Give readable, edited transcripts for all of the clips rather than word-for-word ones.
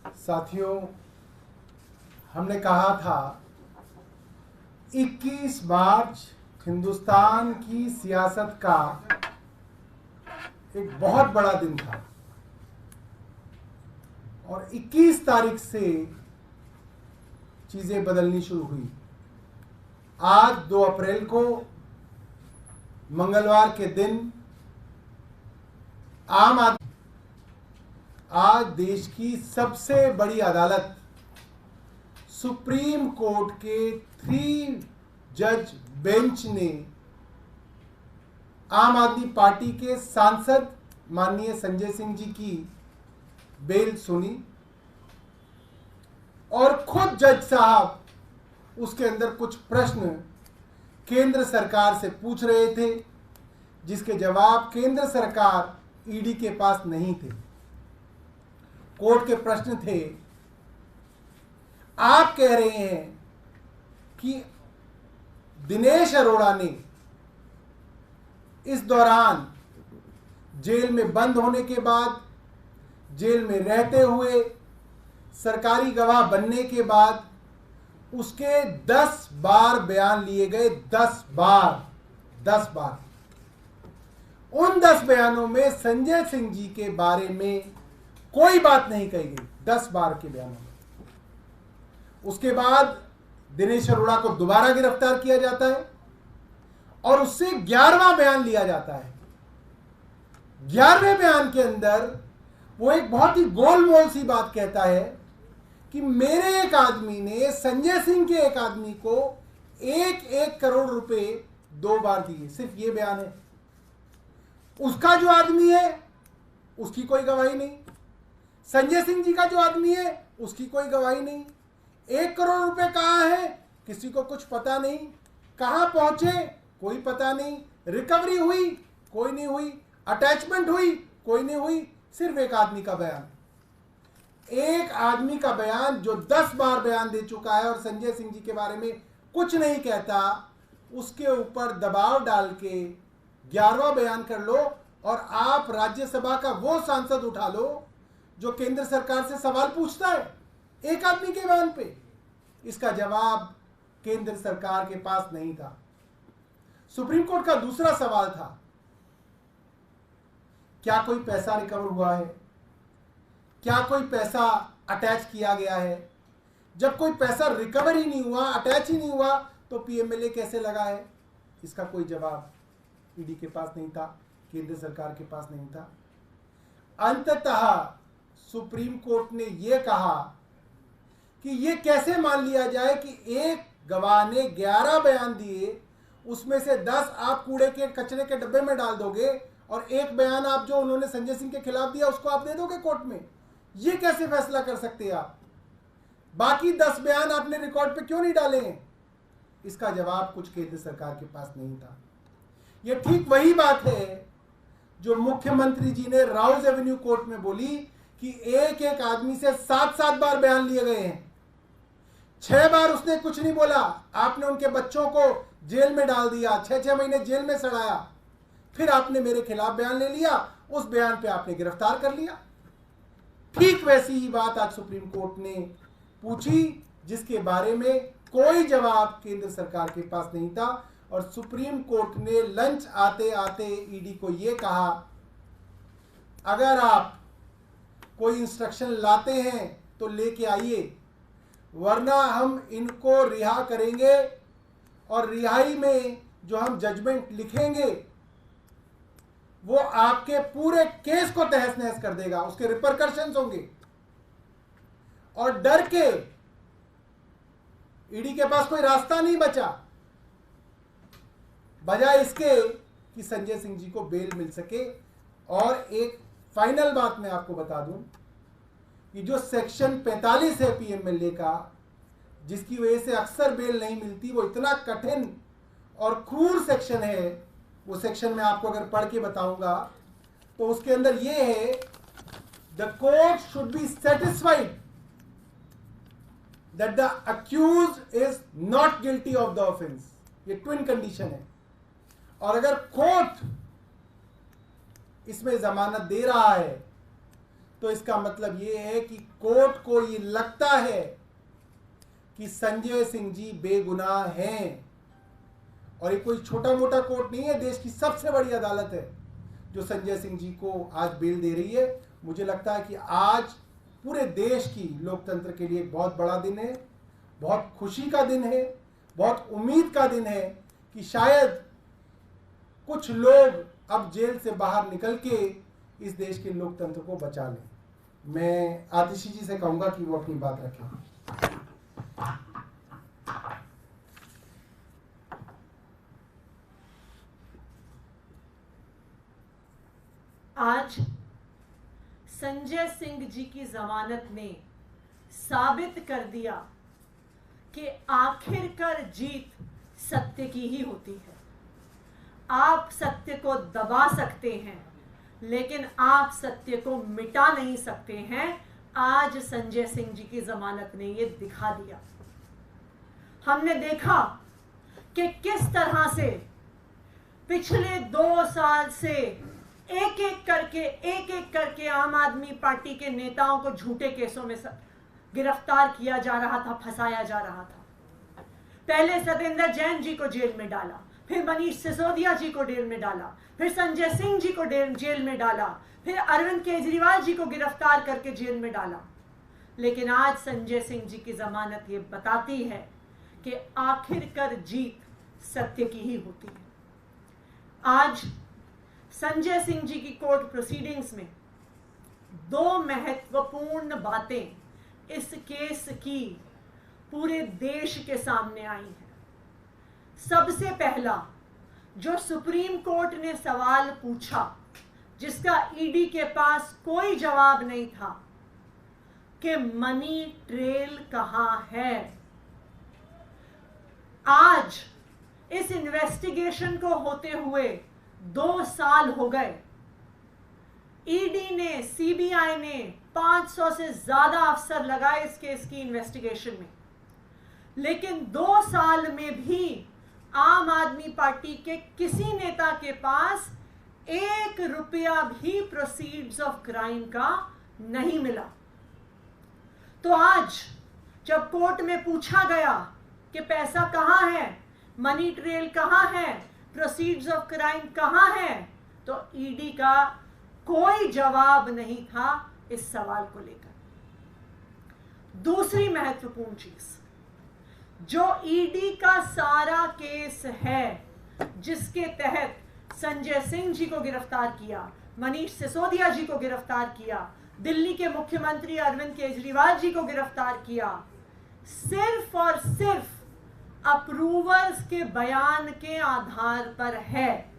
साथियों, हमने कहा था 21 मार्च हिंदुस्तान की सियासत का एक बहुत बड़ा दिन था और 21 तारीख से चीजें बदलनी शुरू हुई। आज 2 अप्रैल को मंगलवार के दिन आज देश की सबसे बड़ी अदालत सुप्रीम कोर्ट के 3 जज बेंच ने आम आदमी पार्टी के सांसद माननीय संजय सिंह जी की बेल सुनी और खुद जज साहब उसके अंदर कुछ प्रश्न केंद्र सरकार से पूछ रहे थे, जिसके जवाब केंद्र सरकार ईडी के पास नहीं थे। कोर्ट के प्रश्न थे, आप कह रहे हैं कि दिनेश अरोड़ा ने इस दौरान जेल में बंद होने के बाद, जेल में रहते हुए, सरकारी गवाह बनने के बाद उसके 10 बार बयान लिए गए। 10 बार। उन 10 बयानों में संजय सिंह जी के बारे में कोई बात नहीं कही गई। 10 बार के बयानों में। उसके बाद दिनेश अरोड़ा को दोबारा गिरफ्तार किया जाता है और उससे 11वां बयान लिया जाता है। 11वें बयान के अंदर वो एक बहुत ही गोलमोल सी बात कहता है कि मेरे एक आदमी ने संजय सिंह के एक आदमी को 1 करोड़ रुपए 2 बार दिए। सिर्फ ये बयान है। उसका जो आदमी है उसकी कोई गवाही नहीं, संजय सिंह जी का जो आदमी है उसकी कोई गवाही नहीं। 1 करोड़ रुपए कहाँ है किसी को कुछ पता नहीं, कहाँ पहुंचे कोई पता नहीं, रिकवरी हुई कोई नहीं हुई, अटैचमेंट हुई कोई नहीं हुई। सिर्फ एक आदमी का बयान, एक आदमी का बयान जो 10 बार बयान दे चुका है और संजय सिंह जी के बारे में कुछ नहीं कहता, उसके ऊपर दबाव डाल के 11वां बयान कर लो और आप राज्यसभा का वो सांसद उठा लो जो केंद्र सरकार से सवाल पूछता है एक आदमी के बयान पे। इसका जवाब केंद्र सरकार के पास नहीं था। सुप्रीम कोर्ट का दूसरा सवाल था, क्या कोई पैसा रिकवर हुआ है, क्या कोई पैसा अटैच किया गया है। जब कोई पैसा रिकवर ही नहीं हुआ, अटैच ही नहीं हुआ, तो पीएमएलए कैसे लगा है। इसका कोई जवाब ईडी के पास नहीं था, केंद्र सरकार के पास नहीं था। अंततः सुप्रीम कोर्ट ने यह कहा कि यह कैसे मान लिया जाए कि एक गवाह ने 11 बयान दिए, उसमें से 10 आप कूड़े के कचरे के डब्बे में डाल दोगे और एक बयान आप जो उन्होंने संजय सिंह के खिलाफ दिया उसको आप दे दोगे कोर्ट में। यह कैसे फैसला कर सकते हैं आप। बाकी 10 बयान आपने रिकॉर्ड पे क्यों नहीं डाले हैं। इसका जवाब कुछ केंद्र सरकार के पास नहीं था। यह ठीक वही बात है जो मुख्यमंत्री जी ने राउज एवेन्यू कोर्ट में बोली कि एक आदमी से 7 बार बयान लिए गए हैं। 6 बार उसने कुछ नहीं बोला, आपने उनके बच्चों को जेल में डाल दिया, 6 महीने जेल में सड़ाया, फिर आपने मेरे खिलाफ बयान ले लिया, उस बयान पे आपने गिरफ्तार कर लिया। ठीक वैसी ही बात आज सुप्रीम कोर्ट ने पूछी, जिसके बारे में कोई जवाब केंद्र सरकार के पास नहीं था। और सुप्रीम कोर्ट ने लंच आते आते ईडी को यह कहा, अगर आप कोई इंस्ट्रक्शन लाते हैं तो लेके आइए, वरना हम इनको रिहा करेंगे और रिहाई में जो हम जजमेंट लिखेंगे वो आपके पूरे केस को तहस नहस कर देगा, उसके रिपरकशंस होंगे। और डर के ईडी के पास कोई रास्ता नहीं बचा, बजाय इसके कि संजय सिंह जी को बेल मिल सके। और एक फाइनल बात मैं आपको बता दूं कि जो सेक्शन 45 है पीएमएलए का, जिसकी वजह से अक्सर बेल नहीं मिलती, वो इतना कठिन और क्रूर सेक्शन है। वो सेक्शन मैं आपको अगर पढ़ के बताऊंगा तो उसके अंदर ये है, the court should be satisfied that the accused is not guilty of the offence. ये ट्विन कंडीशन है। और अगर कोर्ट इसमें जमानत दे रहा है तो इसका मतलब ये है कि कोर्ट को ये लगता है कि संजय सिंह जी बेगुनाह हैं। और ये कोई छोटा मोटा कोर्ट नहीं है, देश की सबसे बड़ी अदालत है जो संजय सिंह जी को आज बेल दे रही है। मुझे लगता है कि आज पूरे देश की लोकतंत्र के लिए एक बहुत बड़ा दिन है, बहुत खुशी का दिन है, बहुत उम्मीद का दिन है कि शायद कुछ लोग अब जेल से बाहर निकल के इस देश के लोकतंत्र को बचा लें। मैं आतिशी जी से कहूंगा कि वो अपनी बात रखें। आज संजय सिंह जी की जमानत ने साबित कर दिया कि आखिरकार जीत सत्य की ही होती है। आप सत्य को दबा सकते हैं, लेकिन आप सत्य को मिटा नहीं सकते हैं। आज संजय सिंह जी की जमानत ने यह दिखा दिया। हमने देखा कि किस तरह से पिछले 2 साल से एक एक करके आम आदमी पार्टी के नेताओं को झूठे केसों में गिरफ्तार किया जा रहा था, फंसाया जा रहा था। पहले सत्येंद्र जैन जी को जेल में डाला, फिर मनीष सिसोदिया जी को जेल में डाला, फिर संजय सिंह जी को जेल में डाला, फिर अरविंद केजरीवाल जी को गिरफ्तार करके जेल में डाला। लेकिन आज संजय सिंह जी की जमानत ये बताती है कि आखिरकार जीत सत्य की ही होती है। आज संजय सिंह जी की कोर्ट प्रोसीडिंग्स में 2 महत्वपूर्ण बातें इस केस की पूरे देश के सामने आई हैं। सबसे पहला, जो सुप्रीम कोर्ट ने सवाल पूछा जिसका ईडी के पास कोई जवाब नहीं था कि मनी ट्रेल कहां है। आज इस इन्वेस्टिगेशन को होते हुए 2 साल हो गए। ईडी ने, सीबीआई ने 500 से ज्यादा अफसर लगाए इस केस की इन्वेस्टिगेशन में, लेकिन 2 साल में भी आम आदमी पार्टी के किसी नेता के पास 1 रुपया भी प्रोसीड्स ऑफ क्राइम का नहीं मिला। तो आज जब कोर्ट में पूछा गया कि पैसा कहां है, मनी ट्रेल कहां है, प्रोसीड्स ऑफ क्राइम कहां है, तो ईडी का कोई जवाब नहीं था इस सवाल को लेकर। दूसरी महत्वपूर्ण चीज, जो ईडी का सारा केस है जिसके तहत संजय सिंह जी को गिरफ्तार किया, मनीष सिसोदिया जी को गिरफ्तार किया, दिल्ली के मुख्यमंत्री अरविंद केजरीवाल जी को गिरफ्तार किया, सिर्फ और सिर्फ अप्रूवर्स के बयान के आधार पर है।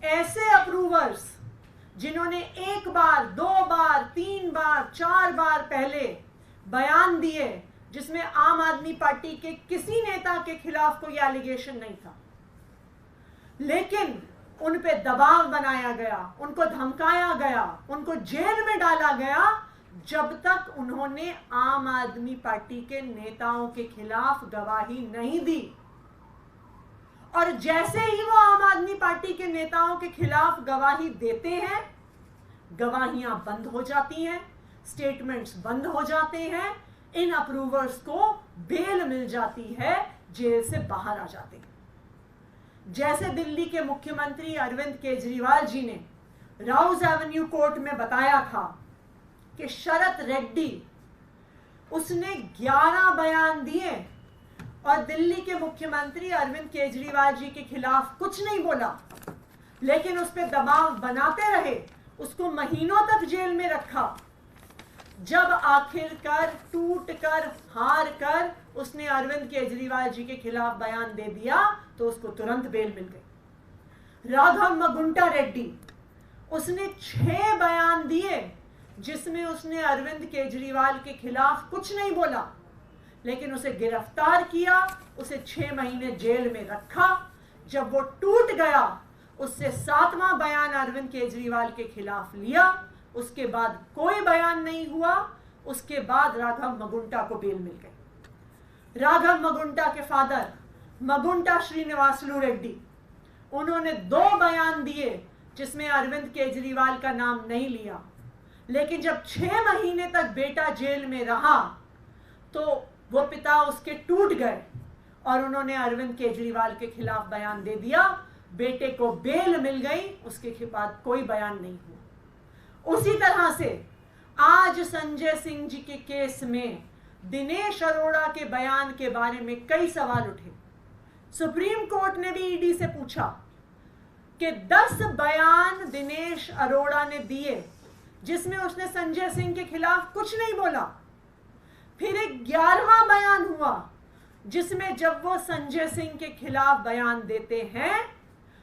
ऐसे अप्रूवर्स जिन्होंने 1 बार, 2 बार, 3 बार, 4 बार पहले बयान दिए जिसमें आम आदमी पार्टी के किसी नेता के खिलाफ कोई एलिगेशन नहीं था, लेकिन उन पे दबाव बनाया गया, उनको धमकाया गया, उनको जेल में डाला गया जब तक उन्होंने आम आदमी पार्टी के नेताओं के खिलाफ गवाही नहीं दी। और जैसे ही वो आम आदमी पार्टी के नेताओं के खिलाफ गवाही देते हैं, गवाहियां बंद हो जाती हैं, स्टेटमेंट्स बंद हो जाते हैं, इन अप्रूवर्स को बेल मिल जाती है, जेल से बाहर आ जाते हैं। जैसे दिल्ली के मुख्यमंत्री अरविंद केजरीवाल जी ने राउज एवेन्यू कोर्ट में बताया था कि शरत रेड्डी, उसने 11 बयान दिए और दिल्ली के मुख्यमंत्री अरविंद केजरीवाल जी के खिलाफ कुछ नहीं बोला, लेकिन उस पर दबाव बनाते रहे, उसको महीनों तक जेल में रखा। जब आखिरकार टूटकर, हार कर उसने अरविंद केजरीवाल जी के खिलाफ बयान दे दिया तो उसको तुरंत बेल मिल गई। राघव मगुंटा रेड्डी, उसने 6 बयान दिए जिसमें उसने अरविंद केजरीवाल के खिलाफ कुछ नहीं बोला, लेकिन उसे गिरफ्तार किया, उसे 6 महीने जेल में रखा। जब वो टूट गया, उससे 7वां बयान अरविंद केजरीवाल के खिलाफ लिया, उसके बाद कोई बयान नहीं हुआ। उसके बाद राघव मगुंटा को बेल मिल गई। राघव मगुंटा के फादर मगुंटा श्रीनिवासलू रेड्डी, उन्होंने 2 बयान दिए जिसमें अरविंद केजरीवाल का नाम नहीं लिया, लेकिन जब 6 महीने तक बेटा जेल में रहा तो वो पिता उसके टूट गए और उन्होंने अरविंद केजरीवाल के खिलाफ बयान दे दिया। बेटे को बेल मिल गई, उसके बाद कोई बयान नहीं हुआ। उसी तरह से आज संजय सिंह जी के केस में दिनेश अरोड़ा के बयान के बारे में कई सवाल उठे। सुप्रीम कोर्ट ने भी ईडी से पूछा कि 10 बयान दिनेश अरोड़ा ने दिए जिसमें उसने संजय सिंह के खिलाफ कुछ नहीं बोला। फिर एक 11वां बयान हुआ जिसमें जब वो संजय सिंह के खिलाफ बयान देते हैं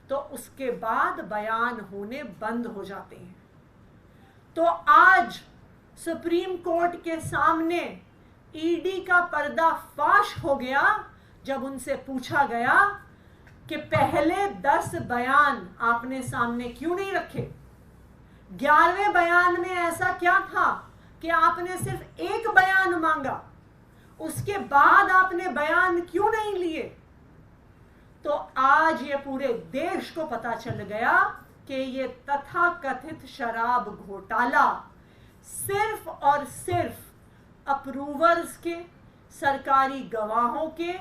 तो उसके बाद बयान होने बंद हो जाते हैं। तो आज सुप्रीम कोर्ट के सामने ईडी का पर्दाफाश हो गया जब उनसे पूछा गया कि पहले 10 बयान आपने सामने क्यों नहीं रखे। 11वें बयान में ऐसा क्या था कि आपने सिर्फ एक बयान मांगा, उसके बाद आपने बयान क्यों नहीं लिए। तो आज ये पूरे देश को पता चल गया कि ये तथाकथित शराब घोटाला सिर्फ और सिर्फ अप्रूवर्स के, सरकारी गवाहों के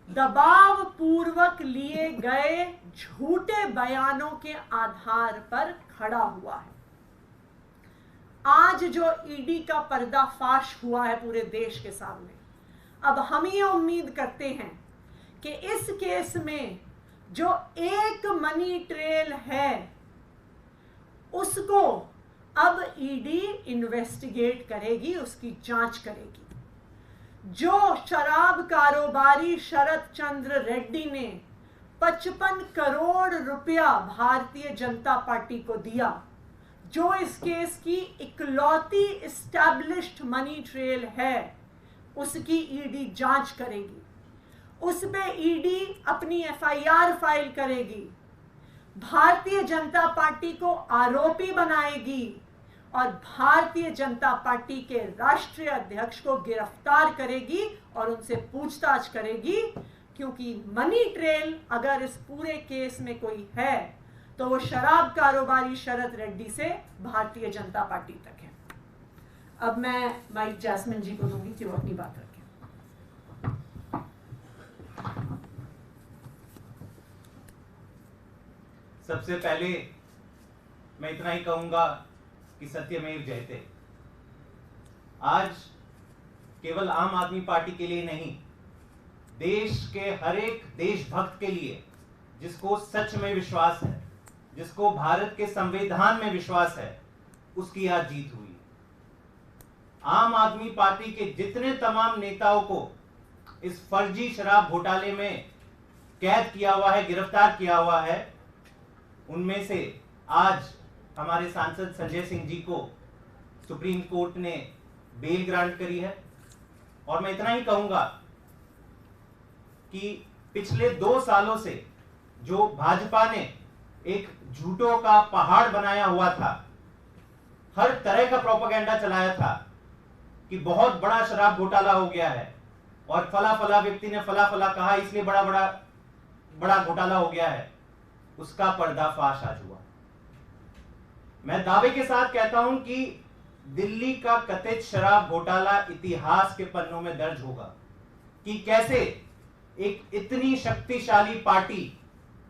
दबाव पूर्वक लिए गए झूठे बयानों के आधार पर खड़ा हुआ है। आज जो ईडी का पर्दाफाश हुआ है पूरे देश के सामने, अब हम ये उम्मीद करते हैं कि इस केस में जो एक मनी ट्रेल है उसको अब ईडी इन्वेस्टिगेट करेगी, उसकी जांच करेगी। जो शराब कारोबारी शरद चंद्र रेड्डी ने 55 करोड़ रुपया भारतीय जनता पार्टी को दिया, जो इस केस की इकलौती एस्टैब्लिश्ड मनी ट्रेल है, उसकी ईडी जांच करेगी। उस पे ईडी अपनी एफआईआर फाइल करेगी, भारतीय जनता पार्टी को आरोपी बनाएगी और भारतीय जनता पार्टी के राष्ट्रीय अध्यक्ष को गिरफ्तार करेगी और उनसे पूछताछ करेगी, क्योंकि मनी ट्रेल अगर इस पूरे केस में कोई है तो वो शराब कारोबारी शरद रेड्डी से भारतीय जनता पार्टी तक है। अब मैं माइक जैस्मिन जी को दूंगी कि वो अपनी बात रखें। सबसे पहले मैं इतना ही कहूंगा कि सत्यमेव जयते। आज केवल आम आदमी पार्टी के लिए नहीं, देश के हर एक देशभक्त के लिए, जिसको सच में विश्वास है, जिसको भारत के संविधान में विश्वास है, उसकी आज जीत हुई। आम आदमी पार्टी के जितने तमाम नेताओं को इस फर्जी शराब घोटाले में कैद किया हुआ है, गिरफ्तार किया हुआ है, उनमें से आज हमारे सांसद संजय सिंह जी को सुप्रीम कोर्ट ने बेल ग्रांट करी है। और मैं इतना ही कहूंगा कि पिछले 2 सालों से जो भाजपा ने एक झूठों का पहाड़ बनाया हुआ था, हर तरह का प्रोपेगेंडा चलाया था कि बहुत बड़ा शराब घोटाला हो गया है और फला फला व्यक्ति ने फला फला कहा इसलिए बड़ा घोटाला हो गया है, उसका पर्दाफाश आज हुआ। मैं दावे के साथ कहता हूं कि दिल्ली का कथित शराब घोटाला इतिहास के पन्नों में दर्ज होगा कि कैसे एक इतनी शक्तिशाली पार्टी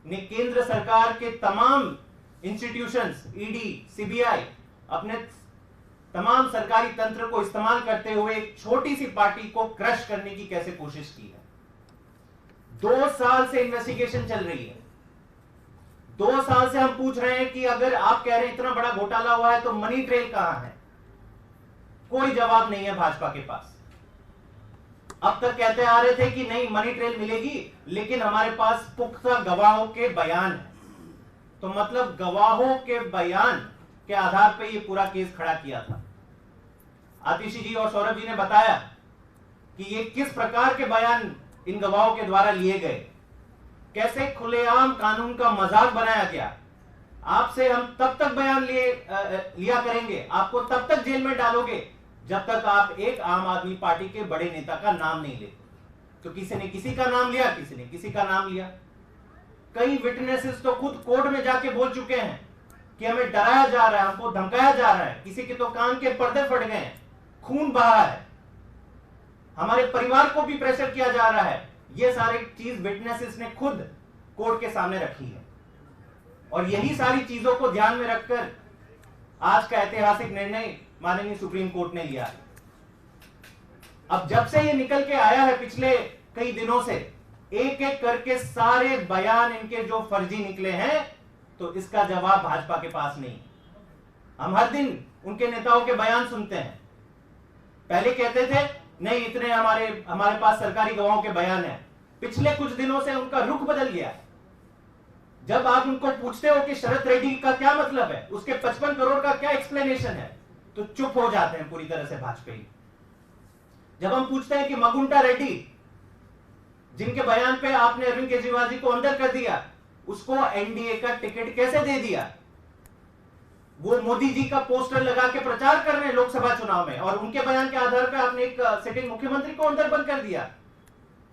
ने केंद्र सरकार के तमाम इंस्टीट्यूशंस, ईडी, सीबीआई, अपने तमाम सरकारी तंत्र को इस्तेमाल करते हुए एक छोटी सी पार्टी को क्रश करने की कैसे कोशिश की है। 2 साल से इन्वेस्टिगेशन चल रही है। 2 साल से हम पूछ रहे हैं कि अगर आप कह रहे हैं इतना बड़ा घोटाला हुआ है तो मनी ट्रेल कहां है? कोई जवाब नहीं है भाजपा के पास। अब तक कहते आ रहे थे कि नहीं मनी ट्रेल मिलेगी, लेकिन हमारे पास पुख्ता गवाहों के बयान है। तो मतलब गवाहों के बयान के आधार पर यह पूरा केस खड़ा किया था। आतिशी जी और सौरभ जी ने बताया कि ये किस प्रकार के बयान इन गवाहों के द्वारा लिए गए, कैसे खुलेआम कानून का मजाक बनाया गया। आपसे हम तब तक बयान लिया करेंगे, आपको तब तक जेल में डालोगे जब तक आप एक आम आदमी पार्टी के बड़े नेता का नाम नहीं लेते। तो किसी ने किसी का नाम लिया, किसी ने किसी का नाम लिया। कई विटनेसेस तो खुद कोर्ट में जाके बोल चुके हैं कि हमें डराया जा रहा है, हमको धमकाया जा रहा है, किसी के तो कान के पर्दे फट गए हैं, खून बहा है, हमारे परिवार को भी प्रेशर किया जा रहा है। ये सारी चीज विटनेसेस ने खुद कोर्ट के सामने रखी है और यही सारी चीजों को ध्यान में रखकर आज का ऐतिहासिक निर्णय माननीय सुप्रीम कोर्ट ने लिया है। अब जब से ये निकल के आया है पिछले कई दिनों से, एक एक करके सारे बयान इनके जो फर्जी निकले हैं, तो इसका जवाब भाजपा के पास नहीं। हम हर दिन उनके नेताओं के बयान सुनते हैं। पहले कहते थे नहीं, इतने हमारे पास सरकारी गवाहों के बयान हैं। पिछले कुछ दिनों से उनका रुख बदल गया है। जब आप उनको पूछते हो कि शरद रेड्डी का क्या मतलब है, उसके 55 करोड़ का क्या एक्सप्लेनेशन है, तो चुप हो जाते हैं पूरी तरह से भाजपाई। जब हम पूछते हैं कि मगुंटा रेड्डी, जिनके बयान पे आपने अरविंद केजरीवाल जी को अंदर कर दिया, उसको एनडीए का टिकट कैसे दे दिया, वो मोदी जी का पोस्टर लगा के प्रचार कर रहे हैं लोकसभा चुनाव में, और उनके बयान के आधार पर आपने एक सिटिंग मुख्यमंत्री को अंदर बंद कर दिया,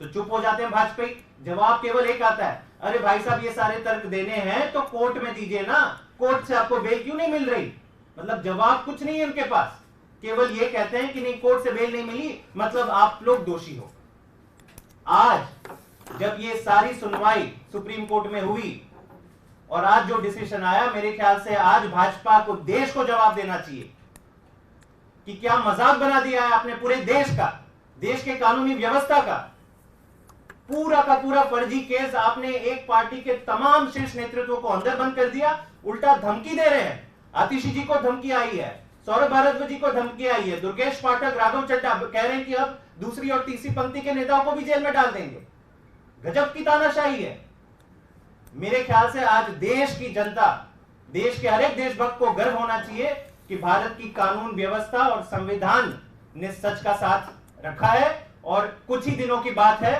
तो चुप हो जाते हैं भाजपाई। जवाब केवल एक आता है, अरे भाई साहब ये सारे तर्क देने हैं तो कोर्ट में दीजिए ना, कोर्ट से आपको बेल क्यों नहीं मिल रही। मतलब जवाब कुछ नहीं है उनके पास, केवल ये कहते हैं कि नहीं कोर्ट से बेल नहीं मिली मतलब आप लोग दोषी हो। आज जब ये सारी सुनवाई सुप्रीम कोर्ट में हुई और आज जो डिसीजन आया, मेरे ख्याल से आज भाजपा को, देश को जवाब देना चाहिए कि क्या मजाक बना दिया है आपने पूरे देश का, देश के कानूनी व्यवस्था का। पूरा का पूरा फर्जी केस आपने एक पार्टी के तमाम शीर्ष नेतृत्व को अंदर बंद कर दिया, उल्टा धमकी दे रहे हैं। आतिशी जी को धमकी आई है, सौरभ भारद्वाज जी को धमकी आई है, दुर्गेश पाठक, राघव चड्ढा कह रहे हैं कि अब दूसरी और तीसरी पंक्ति के नेताओं को भी जेल में डाल देंगे। गजब की तानाशाही है। मेरे ख्याल से आज देश की जनता, देश के हर एक देशभक्त को गर्व होना चाहिए कि भारत की कानून व्यवस्था और संविधान ने सच का साथ रखा है, और कुछ ही दिनों की बात है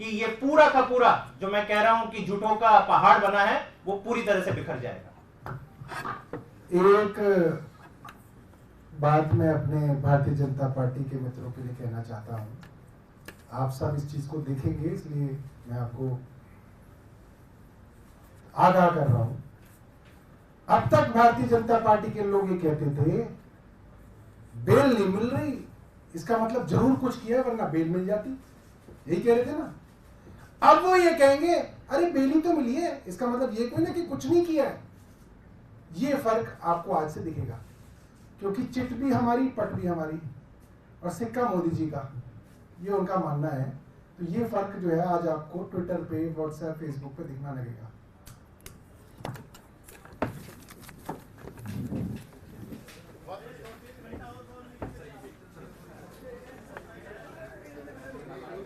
कि ये पूरा का पूरा जो मैं कह रहा हूं कि झूठों का पहाड़ बना है, वो पूरी तरह से बिखर जाएगा। एक बात मैं अपने भारतीय जनता पार्टी के मित्रों के लिए कहना चाहता हूं। आप सब इस चीज को देखेंगे, इसलिए मैं आपको आगाह कर रहा हूं। अब तक भारतीय जनता पार्टी के लोग ये कहते थे बेल नहीं मिल रही, इसका मतलब जरूर कुछ किया वरना बेल मिल जाती, यही कह रहे थे ना। अब वो ये कहेंगे अरे बेल ही तो मिली है, इसका मतलब ये कोई ना कि कुछ नहीं किया है। ये फर्क आपको आज से दिखेगा, क्योंकि चिट भी हमारी, पट भी हमारी, और सिक्का मोदी जी का, ये उनका मानना है। तो ये फर्क जो है आज आपको ट्विटर पे, व्हाट्सएप, फेसबुक पे दिखना लगेगा।